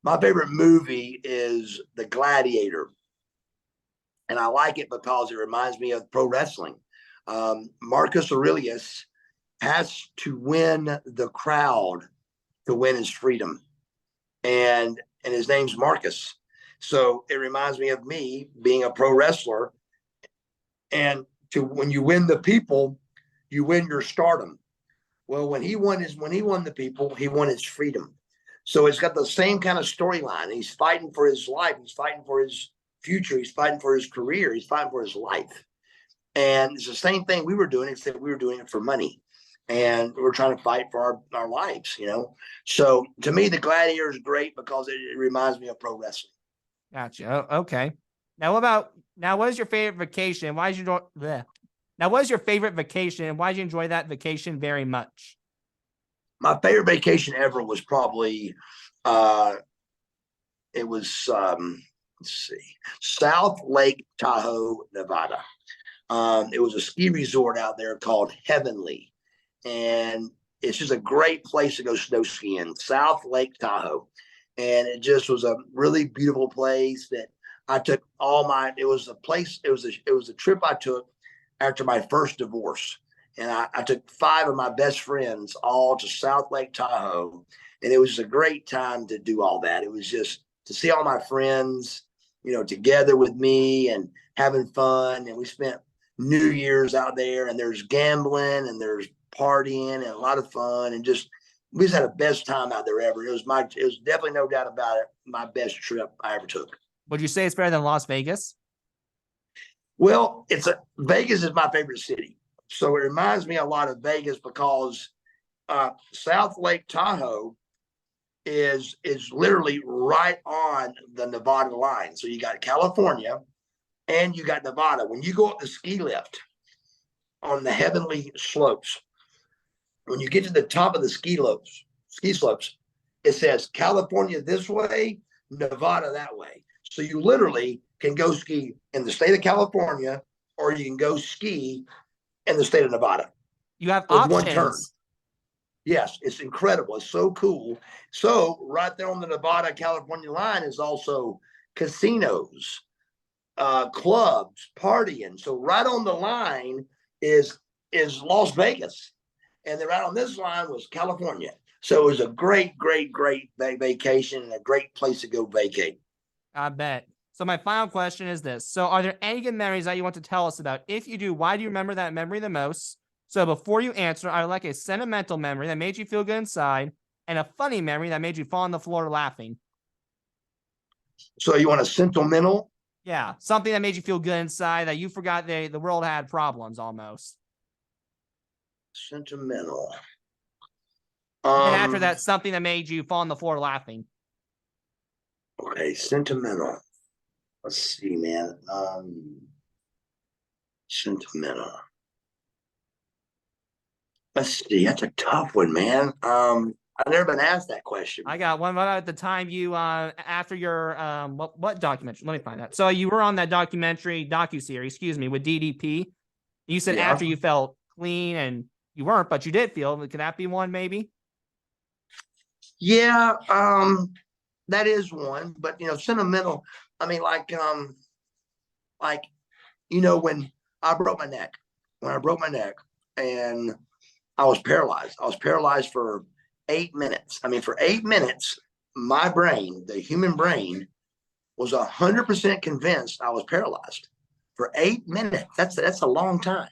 My favorite movie is The Gladiator. And I like it because it reminds me of pro wrestling. Marcus Aurelius has to win the crowd to win his freedom. And his name's Marcus. So it reminds me of me being a pro wrestler. And when you win the people, you win your stardom. Well, when he won the people, he won his freedom. So it's got the same kind of storyline. He's fighting for his life. He's fighting for his future. He's fighting for his career. He's fighting for his life. And it's the same thing we were doing, except we were doing it for money. And we're trying to fight for our lives, you know. So to me, The Gladiator is great because it reminds me of pro wrestling. Gotcha. Okay. Now, what is your favorite vacation? Why did you enjoy bleh. Now, what is your favorite vacation, and why did you enjoy that vacation very much? My favorite vacation ever was probably it was let's see, South Lake Tahoe, Nevada. It was a ski resort out there called Heavenly, and it's just a great place to go snow skiing, South Lake Tahoe. And it just was a really beautiful place that I took it was a trip I took after my first divorce. And I took 5 of my best friends all to South Lake Tahoe. And it was a great time to do all that. It was just to see all my friends, you know, together with me and having fun. And we spent New Year's out there, and there's gambling and there's partying and a lot of fun, and we just had the best time out there ever. It was definitely, no doubt about it, my best trip I ever took. Would you say it's better than Las Vegas? Well, Vegas is my favorite city. So it reminds me a lot of Vegas because South Lake Tahoe is literally right on the Nevada line. So you got California and you got Nevada. When you go up the ski lift on the Heavenly slopes, when you get to the top of the ski slopes, it says California this way, Nevada that way. So you literally can go ski in the state of California, or you can go ski in the state of Nevada. You have options. One turn. Yes, it's incredible. It's so cool. So right there on the Nevada-California line is also casinos, clubs, partying. So right on the line is Las Vegas. And then right on this line was California. So it was a great, great, great vacation and a great place to go vacate. I bet. So my final question is this. So are there any good memories that you want to tell us about? If you do, why do you remember that memory the most? So before you answer, I would like a sentimental memory that made you feel good inside, and a funny memory that made you fall on the floor laughing. So you want a sentimental? Yeah, something that made you feel good inside, that you forgot the world had problems almost. Sentimental. And after that, something that made you fall on the floor laughing. Okay, sentimental. Let's see, man. Sentimental. Let's see. That's a tough one, man. I've never been asked that question. I got one. What about the time you after your what documentary? Let me find that. So you were on that docuseries, excuse me, with DDP. You said after you felt clean, and you weren't, but you did feel. Could that be one, maybe? Yeah, that is one. But you know, sentimental. I mean, like when I broke my neck, and I was paralyzed for 8 minutes. I mean, for 8 minutes, my brain, the human brain, was 100% convinced I was paralyzed for 8 minutes. That's a long time.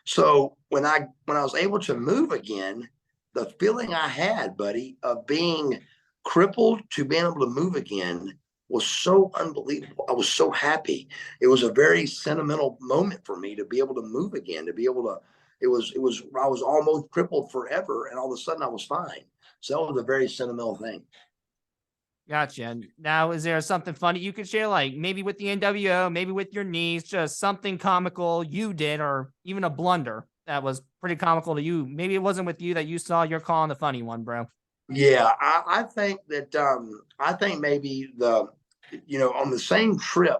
So when I was able to move again, the feeling I had, buddy, of being crippled to being able to move again was so unbelievable. I was so happy. It was a very sentimental moment for me to be able to move again, to be able to, I was almost crippled forever, and all of a sudden I was fine. So that was a very sentimental thing. Gotcha. And now, is there something funny you could share, like maybe with the NWO, maybe with your knees, just something comical you did, or even a blunder that was pretty comical to you? Maybe it wasn't with you that you saw. You're calling the funny one, bro. Yeah, I think that I think maybe on the same trip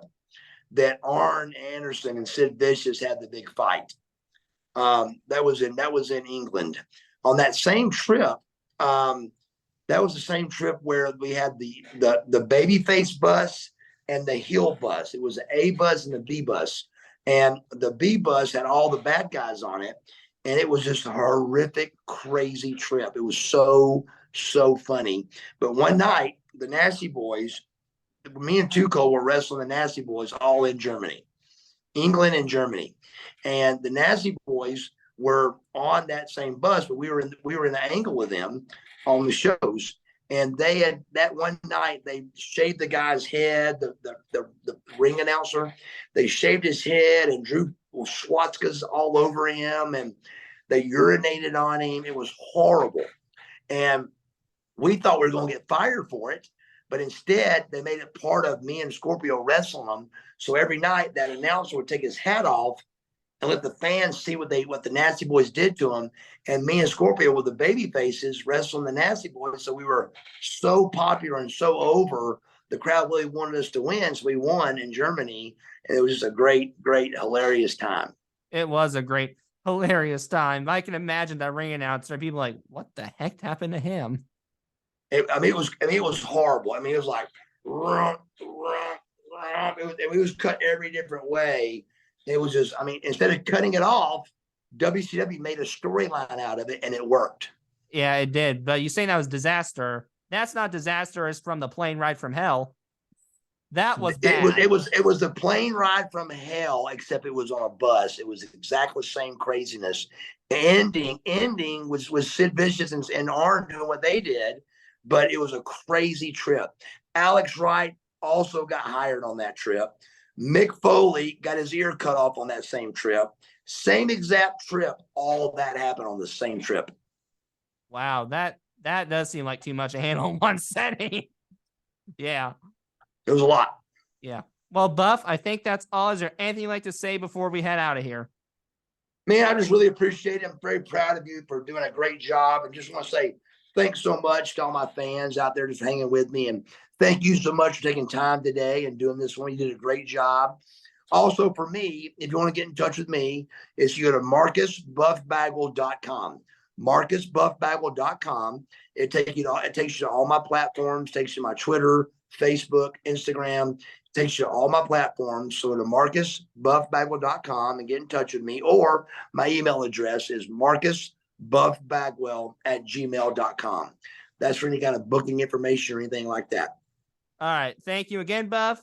that Arn Anderson and Sid Vicious had the big fight. That was in England. On that same trip, that was the same trip where we had the babyface bus and the heel bus. It was the A bus and the B bus, and the B bus had all the bad guys on it, and it was just a horrific, crazy trip. It was so funny. But one night, the Nasty Boys, me and Tuco were wrestling the Nasty Boys all in Germany, England and Germany, and the Nasty Boys were on that same bus, but we were in the angle with them on the shows. And they had that one night, they shaved the guy's head, the ring announcer. They shaved his head and drew swastikas all over him, and they urinated on him. It was horrible. And we thought we were going to get fired for it, but instead they made it part of me and Scorpio wrestling them. So every night that announcer would take his hat off and let the fans see what the Nasty Boys did to him. And me and Scorpio were the baby faces wrestling the Nasty Boys. So we were so popular and so over, the crowd really wanted us to win. So we won in Germany. And it was just a great, hilarious time. It was a great, hilarious time. I can imagine that ring announcer. People like, what the heck happened to him? It was horrible. I mean, it was like, it was cut every different way. It was just, I mean, instead of cutting it off, WCW made a storyline out of it, and it worked. Yeah, it did. But you saying that was disaster. That's not disaster. It's from the plane ride from hell. That was bad. It was the plane ride from hell, except it was on a bus. It was exactly the same craziness. Ending was Sid Vicious and Arn doing what they did, but it was a crazy trip. Alex Wright also got hired on that trip. Mick Foley got his ear cut off on that same trip. Same exact trip. All of that happened on the same trip. Wow, that does seem like too much to handle in one setting. Yeah. It was a lot. Yeah. Well, Buff, I think that's all. Is there anything you'd like to say before we head out of here? Man, I just really appreciate it. I'm very proud of you for doing a great job. And just want to say thanks so much to all my fans out there just hanging with me. And thank you so much for taking time today and doing this one. You did a great job. Also, for me, if you want to get in touch with me, it's you go to marcusbuffbagwell.com. marcusbuffbagwell.com. It takes you to all my platforms, takes you to my Twitter, Facebook, Instagram, takes you to all my platforms. So go to marcusbuffbagwell.com and get in touch with me. Or my email address is marcusbuffbagwell@gmail.com. That's for any kind of booking information or anything like that. All right. Thank you again, Buff.